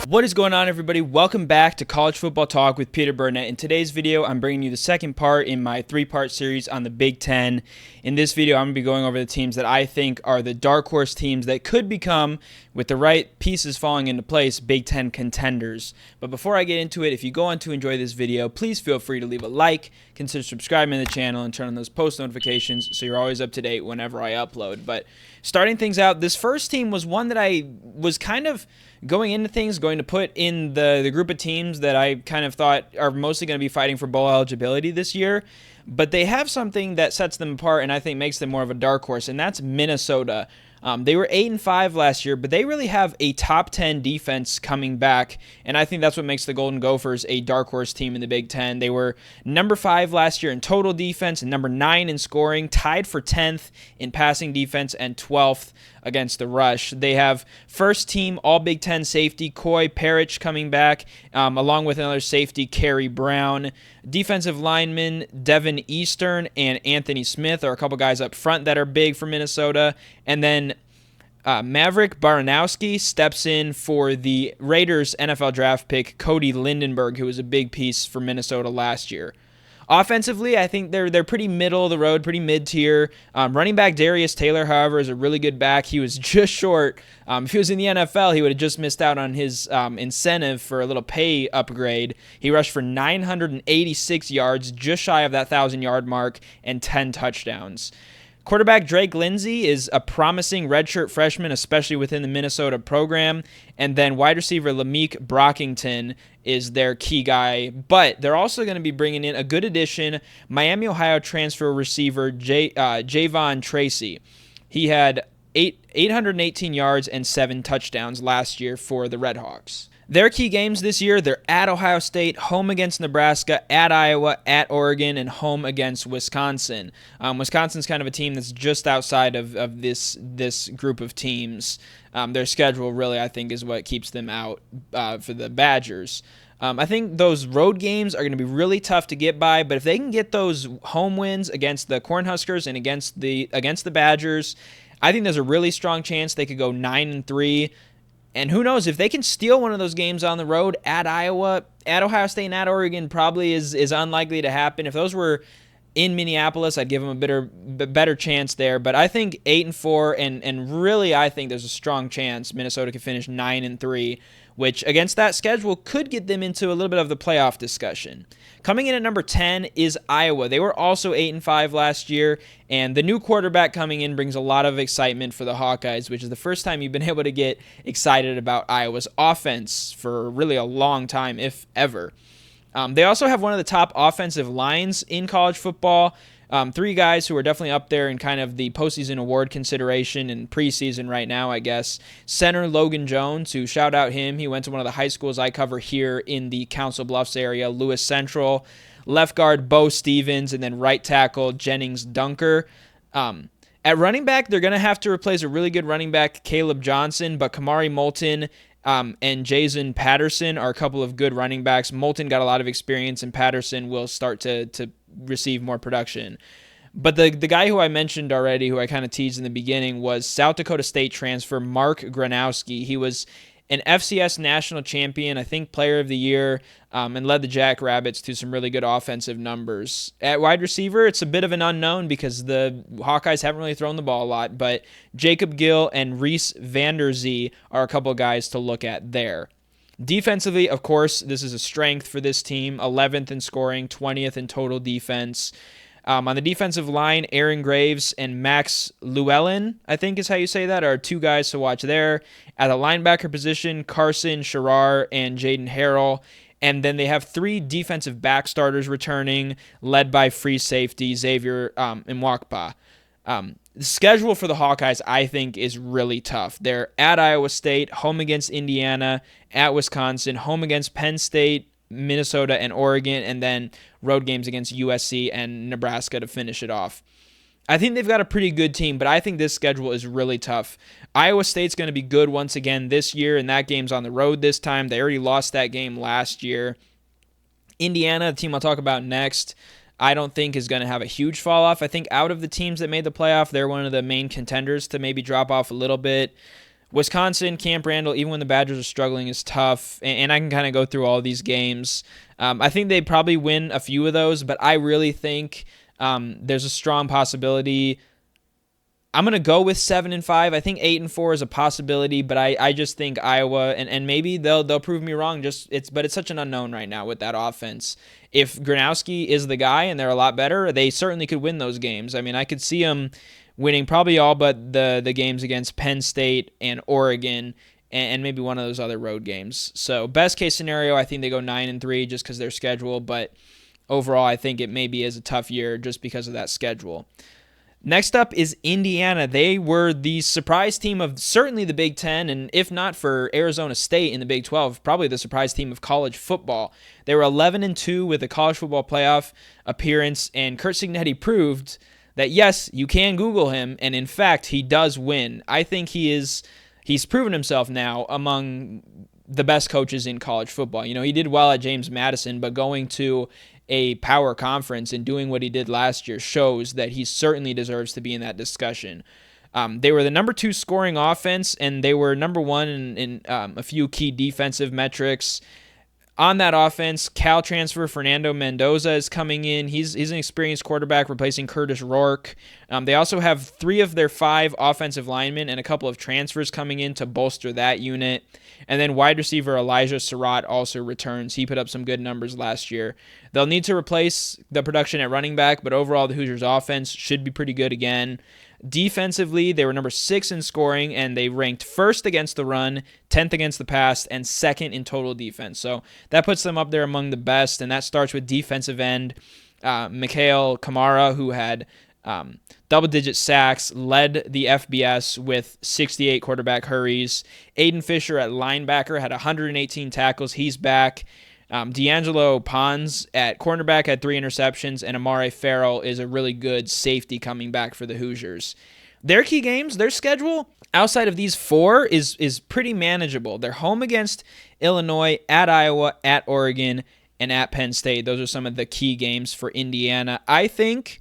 What is going on, everybody? Welcome back to College Football Talk with Peter Burnett. In today's video, I'm bringing you the second part in my three-part series on the Big Ten. In this video, I'm going to be going over the teams that I think are the dark horse teams that could become, with the right pieces falling into place, Big Ten contenders. But before I get into it, if you go on to enjoy this video, please feel free to leave a like, consider subscribing to the channel, and turn on those post notifications so you're always up to date whenever I upload. But starting things out, this first team was one that I was kind of going into things, going to put in the group of teams that I kind of thought are mostly going to be fighting for bowl eligibility this year. But they have something that sets them apart and I think makes them more of a dark horse, and that's Minnesota. They were 8-5 last year, but they really have a top 10 defense coming back, and I think that's what makes the Golden Gophers a dark horse team in the Big Ten. They were number 5 last year in total defense and number 9 in scoring, tied for 10th in passing defense and 12th against the rush. They have first team All Big Ten safety Coy Parrish coming back, along with another safety, Kerry Brown. Defensive linemen Devin Eastern and Anthony Smith are a couple guys up front that are big for Minnesota. And then Maverick Baranowski steps in for the Raiders NFL draft pick Cody Lindenberg, who was a big piece for Minnesota last year. Offensively, I think they're pretty middle of the road, pretty mid-tier. Running back Darius Taylor, however, is a really good back. He was just short. If he was in the NFL, he would have just missed out on his incentive for a little pay upgrade. He rushed for 986 yards, just shy of that 1,000-yard mark, and 10 touchdowns. Quarterback Drake Lindsey is a promising redshirt freshman, especially within the Minnesota program. And then wide receiver Lameek Brockington is their key guy. But they're also going to be bringing in a good addition, Miami, Ohio transfer receiver Javon Tracy. He had 818 yards and 7 touchdowns last year for the Redhawks. Their key games this year, they're at Ohio State, home against Nebraska, at Iowa, at Oregon, and home against Wisconsin. Wisconsin's kind of a team that's just outside of this group of teams. Their schedule really, I think, is what keeps them out for the Badgers. I think those road games are going to be really tough to get by, but if they can get those home wins against the Cornhuskers and against the Badgers, I think there's a really strong chance they could go 9-3. And who knows, if they can steal one of those games on the road at Iowa, at Ohio State, and at Oregon, probably is unlikely to happen. If those were in Minneapolis, I'd give them a better chance there. But I think 8-4, and really I think there's a strong chance Minnesota could finish 9-3, which against that schedule could get them into a little bit of the playoff discussion. Coming in at number 10 is Iowa. They were also 8-5 last year, and the new quarterback coming in brings a lot of excitement for the Hawkeyes, which is the first time you've been able to get excited about Iowa's offense for really a long time, if ever. They also have one of the top offensive lines in college football. 3 guys who are definitely up there in kind of the postseason award consideration and preseason right now, I guess. Center Logan Jones, who shout out him. He went to one of the high schools I cover here in the Council Bluffs area, Lewis Central. Left guard Bo Stevens, and then right tackle Jennings Dunker. At running back, they're going to have to replace a really good running back, Caleb Johnson, but Kamari Moulton and Jason Patterson are a couple of good running backs. Moulton got a lot of experience, and Patterson will start to receive more production. But the guy who I mentioned already, who I kind of teased in the beginning, was South Dakota State transfer Mark Gronowski. He was an FCS national champion, I think player of the year, and led the Jackrabbits to some really good offensive numbers. At wide receiver, it's a bit of an unknown because the Hawkeyes haven't really thrown the ball a lot, but Jacob Gill and Reese Vanderzee are a couple guys to look at there. Defensively, of course, this is a strength for this team. 11th in scoring, 20th in total defense. On the defensive line, Aaron Graves and Max Llewellyn, I think is how you say that, are 2 guys to watch there. At the linebacker position, Carson Sherrar and Jaden Harrell. And then they have 3 defensive back starters returning, led by free safety Xavier Mwakpa. The schedule for the Hawkeyes, I think, is really tough. They're at Iowa State, home against Indiana, at Wisconsin, home against Penn State, Minnesota, and Oregon, and then road games against USC and Nebraska to finish it off. I think they've got a pretty good team, but I think this schedule is really tough. Iowa State's going to be good once again this year, and that game's on the road this time. They already lost that game last year. Indiana, the team I'll talk about next, I don't think is going to have a huge fall off. I think out of the teams that made the playoff, they're one of the main contenders to maybe drop off a little bit. Wisconsin, Camp Randall, even when the Badgers are struggling, is tough, and I can kind of go through all these games. I think they probably win a few of those, but I really think there's a strong possibility. I'm going to go with 7-5. I think 8-4 is a possibility, but I just think Iowa, and maybe they'll prove me wrong. But it's such an unknown right now with that offense. If Gronowski is the guy and they're a lot better, they certainly could win those games. I mean, I could see them winning probably all but the games against Penn State and Oregon, and maybe one of those other road games. So best case scenario, I think they go 9-3 just because their schedule, but overall, I think it maybe is a tough year just because of that schedule. Next up is Indiana. They were the surprise team of certainly the Big Ten, and if not for Arizona State in the Big 12, probably the surprise team of college football. They were 11-2 with a college football playoff appearance, and Curt Cignetti proved that, yes, you can Google him, and in fact, he does win. I think he's proven himself now among the best coaches in college football. You know, he did well at James Madison, but going to a power conference and doing what he did last year shows that he certainly deserves to be in that discussion. They were the number 2 scoring offense, and they were number 1 in a few key defensive metrics. On that offense, Cal transfer Fernando Mendoza is coming in. He's an experienced quarterback replacing Curtis Rourke. They also have 3 of their 5 offensive linemen and a couple of transfers coming in to bolster that unit. And then wide receiver Elijah Surratt also returns. He put up some good numbers last year. They'll need to replace the production at running back, but overall the Hoosiers' offense should be pretty good again. Defensively, they were number 6 in scoring, and they ranked 1st against the run, 10th against the pass, and 2nd in total defense. So that puts them up there among the best, and that starts with defensive end. Mikhail Kamara, who had double-digit sacks, led the FBS with 68 quarterback hurries. Aiden Fisher at linebacker had 118 tackles. He's back. D'Angelo Pons at cornerback had 3 interceptions, and Amare Farrell is a really good safety coming back for the Hoosiers. Their key games, their schedule, outside of these 4, is pretty manageable. They're home against Illinois, at Iowa, at Oregon, and at Penn State. Those are some of the key games for Indiana. I think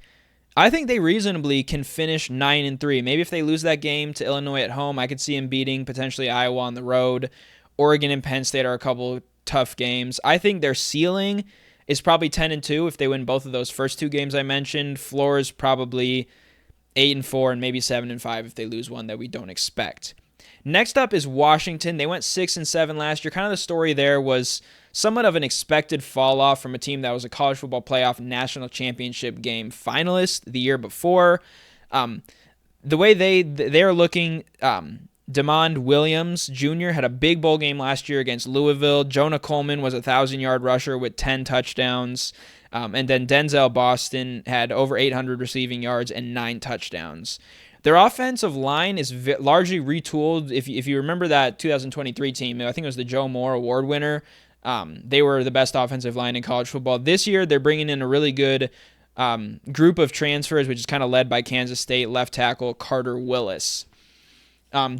they reasonably can finish 9-3. Maybe if they lose that game to Illinois at home, I could see them beating potentially Iowa on the road. Oregon and Penn State are a couple tough games. I think their ceiling is probably 10-2 if they win both of those first 2 games I mentioned. Floor is probably 8-4 and maybe 7-5 if they lose one that we don't expect. Next up is Washington. They went 6-7 last year. Kind of the story there was somewhat of an expected fall off from a team that was a college football playoff national championship game finalist the year before. The way they're looking, Demond Williams Jr. had a big bowl game last year against Louisville. Jonah Coleman was a 1,000-yard rusher with 10 touchdowns. And then Denzel Boston had over 800 receiving yards and 9 touchdowns. Their offensive line is largely retooled. If you remember that 2023 team, I think it was the Joe Moore Award winner. They were the best offensive line in college football. This year, they're bringing in a really good group of transfers, which is kind of led by Kansas State left tackle Carter Willis.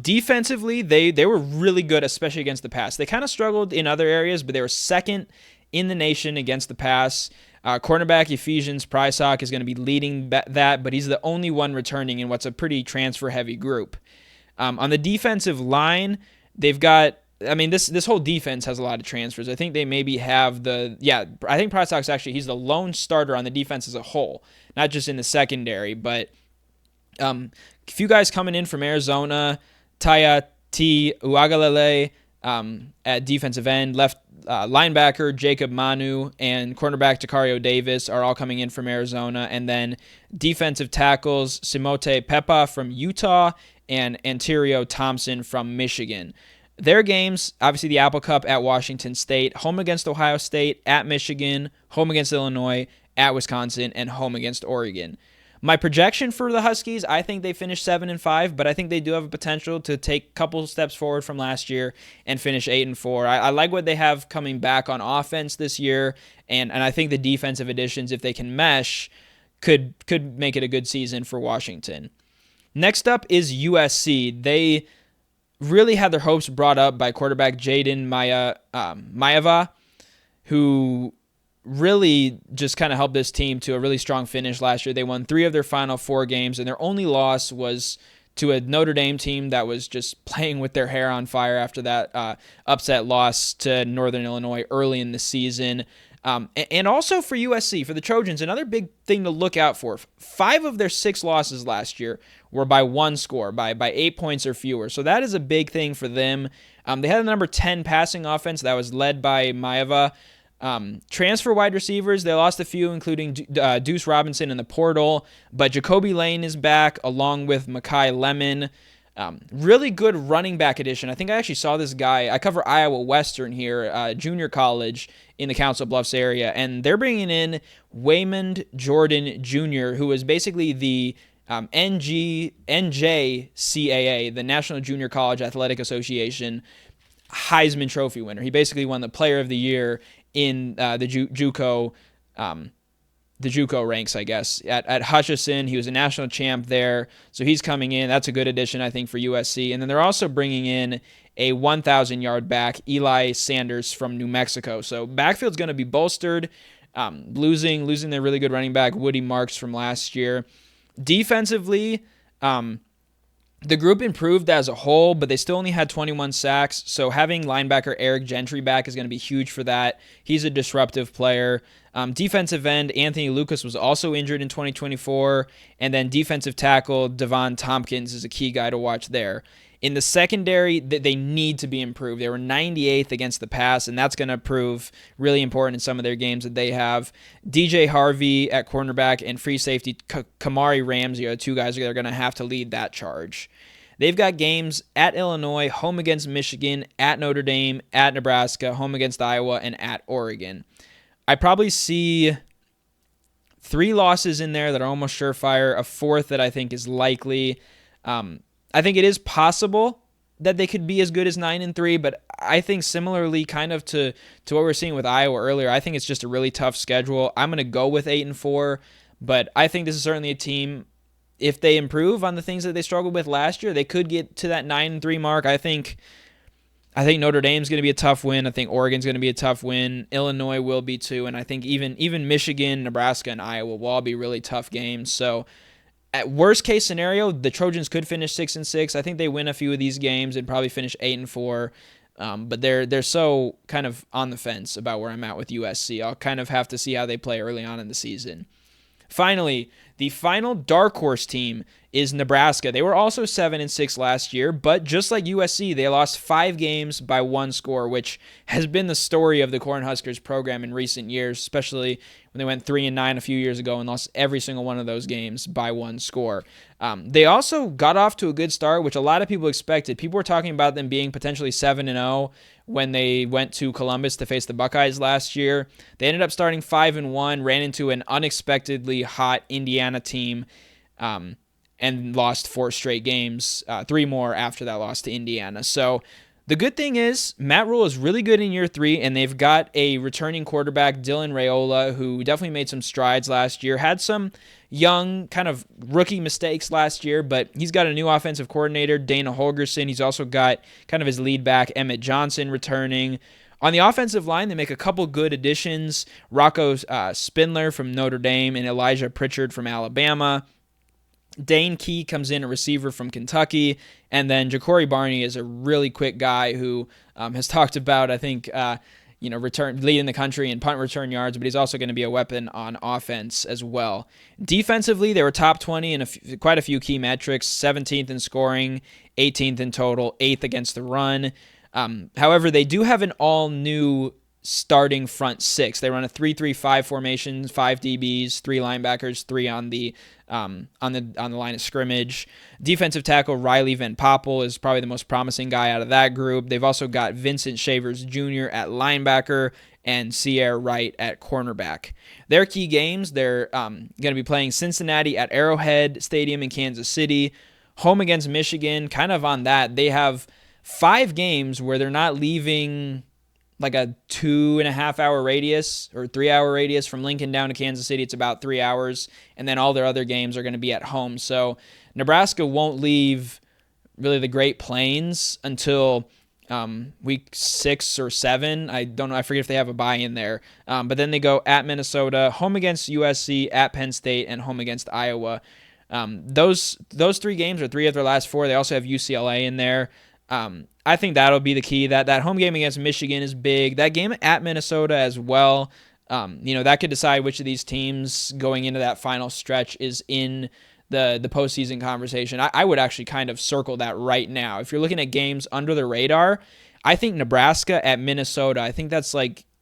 Defensively, they were really good, especially against the pass. They kind of struggled in other areas, but they were 2nd in the nation against the pass. Cornerback Ephesians Prysock is going to be leading that, but he's the only one returning in what's a pretty transfer-heavy group. On the defensive line, they've got, this whole defense has a lot of transfers. I think they maybe have I think Prysock's actually, he's the lone starter on the defense as a whole, not just in the secondary, but a few guys coming in from Arizona, Taya T. Uagalele at defensive end, left linebacker Jacob Manu, and cornerback Takario Davis are all coming in from Arizona. And then defensive tackles Simote Pepa from Utah and Anterio Thompson from Michigan. Their games, obviously the Apple Cup at Washington State, home against Ohio State, at Michigan, home against Illinois, at Wisconsin, and home against Oregon. My projection for the Huskies, I think they finish 7-5, but I think they do have a potential to take a couple steps forward from last year and finish 8-4. I like what they have coming back on offense this year, and I think the defensive additions, if they can mesh, could make it a good season for Washington. Next up is USC. They really had their hopes brought up by quarterback Jaden Maeva, who really just kind of helped this team to a really strong finish last year. They won 3 of their final 4 games, and their only loss was to a Notre Dame team that was just playing with their hair on fire after that upset loss to Northern Illinois early in the season. And also for USC, for the Trojans, another big thing to look out for. 5 of their 6 losses last year were by one score, by 8 points or fewer. So that is a big thing for them. They had a number 10 passing offense that was led by Maeva. Transfer wide receivers, they lost a few, including Deuce Robinson in the portal, but Jacoby Lane is back along with Mekhi Lemon. Really good running back addition. I think I actually saw this guy. I cover Iowa Western here, junior college in the Council Bluffs area, and they're bringing in Waymond Jordan Jr., who is basically the NJCAA, the National Junior College Athletic Association Heisman Trophy winner. He basically won the Player of the Year in the JUCO ranks, I guess. At Hutchinson, he was a national champ there, so he's coming in. That's a good addition, I think, for USC. And then they're also bringing in a 1,000-yard back, Eli Sanders from New Mexico. So backfield's going to be bolstered, losing their really good running back, Woody Marks, from last year. Defensively, the group improved as a whole, but they still only had 21 sacks, so having linebacker Eric Gentry back is going to be huge for that. He's a disruptive player. Defensive end Anthony Lucas was also injured in 2024, and then defensive tackle Devon Tompkins is a key guy to watch there. In the secondary, they need to be improved. They were 98th against the pass, and that's going to prove really important in some of their games that they have. DJ Harvey at cornerback and free safety Kamari Ramsey are the 2 guys that are going to have to lead that charge. They've got games at Illinois, home against Michigan, at Notre Dame, at Nebraska, home against Iowa, and at Oregon. I probably see 3 losses in there that are almost surefire, a 4th that I think is likely. I think it is possible that they could be as good as 9-3, but I think similarly kind of to what we're seeing with Iowa earlier, I think it's just a really tough schedule. I'm going to go with 8-4, but I think this is certainly a team, if they improve on the things that they struggled with last year, they could get to that 9-3 mark. I think Notre Dame's going to be a tough win. I think Oregon's going to be a tough win. Illinois will be too, and I think even Michigan, Nebraska, and Iowa will all be really tough games. So at worst case scenario, the Trojans could finish 6-6. I think they win a few of these games and probably finish 8-4. But they're so kind of on the fence about where I'm at with USC. I'll kind of have to see how they play early on in the season. Finally, the final dark horse team is Nebraska. They were also 7-6 last year, but just like USC, they lost 5 games by 1 score, which has been the story of the Cornhuskers program in recent years, especially when they went 3-9 a few years ago and lost every single one of those games by 1 score. They also got off to a good start, which a lot of people expected. People were talking about them being potentially 7-0 when they went to Columbus to face the Buckeyes last year. They ended up starting 5-1, ran into an unexpectedly hot Indiana team, and lost 4 straight games, 3 more after that loss to Indiana. So the good thing is Matt Rule is really good in year 3, and they've got a returning quarterback, Dylan Raiola, who definitely made some strides last year, had some young kind of rookie mistakes last year, but he's got a new offensive coordinator, Dana Holgerson. He's also got kind of his lead back, Emmett Johnson, returning. On the offensive line, they make a couple good additions, Rocco Spindler from Notre Dame and Elijah Pritchard from Alabama. Dane Key comes in, a receiver from Kentucky, and then Ja'Cory Barney is a really quick guy who has talked about, I think, leading the country in punt return yards, but he's also going to be a weapon on offense as well. Defensively, they were top 20 in quite a few key metrics, 17th in scoring, 18th in total, 8th against the run. However, they do have an all-new starting front 6. They run a 3-3-5 formation, 5 DBs, 3 linebackers, 3 on the line of scrimmage. Defensive tackle Riley Van Poppel is probably the most promising guy out of that group. They've also got Vincent Shavers Jr. at linebacker and Sierra Wright at cornerback. Their key games, they're going to be playing Cincinnati at Arrowhead Stadium in Kansas City, home against Michigan. Kind of on that, they have 5 games where they're not leaving like a 2.5-hour radius or 3-hour radius from Lincoln down to Kansas City. It's about 3 hours, and then all their other games are going to be at home. So Nebraska won't leave really the Great Plains until week 6 or 7. I don't know. I forget if they have a bye in there. But then they go at Minnesota, home against USC, at Penn State, and home against Iowa. Those three games are three of their last four. They also have UCLA in there. I think that'll be the key. That home game against Michigan is big. That game at Minnesota as well. That could decide which of these teams going into that final stretch is in the postseason conversation. I would actually kind of circle that right now. If you're looking at games under the radar, I think Nebraska at Minnesota, I think that's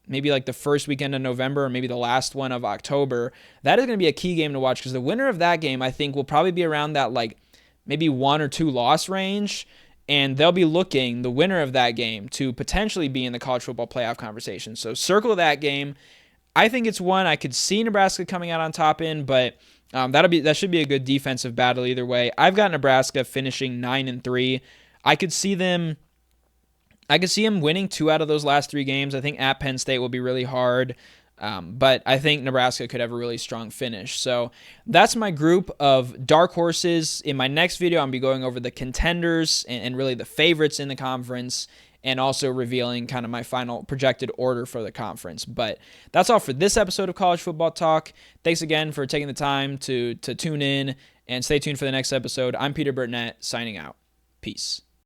maybe the first weekend of November or maybe the last one of October. That is going to be a key game to watch because the winner of that game, I think, will probably be around that maybe 1 or 2 loss range. And they'll be looking, the winner of that game, to potentially be in the college football playoff conversation. So circle that game. I think it's one I could see Nebraska coming out on top in, but that should be a good defensive battle either way. I've got Nebraska finishing 9-3. I could see them winning 2 out of those last 3 games. I think at Penn State will be really hard. But I think Nebraska could have a really strong finish. So that's my group of dark horses. In my next video, I'm going to be going over the contenders and really the favorites in the conference, and also revealing kind of my final projected order for the conference. But that's all for this episode of College Football Talk. Thanks again for taking the time to tune in, and stay tuned for the next episode. I'm Peter Burnett, signing out. Peace.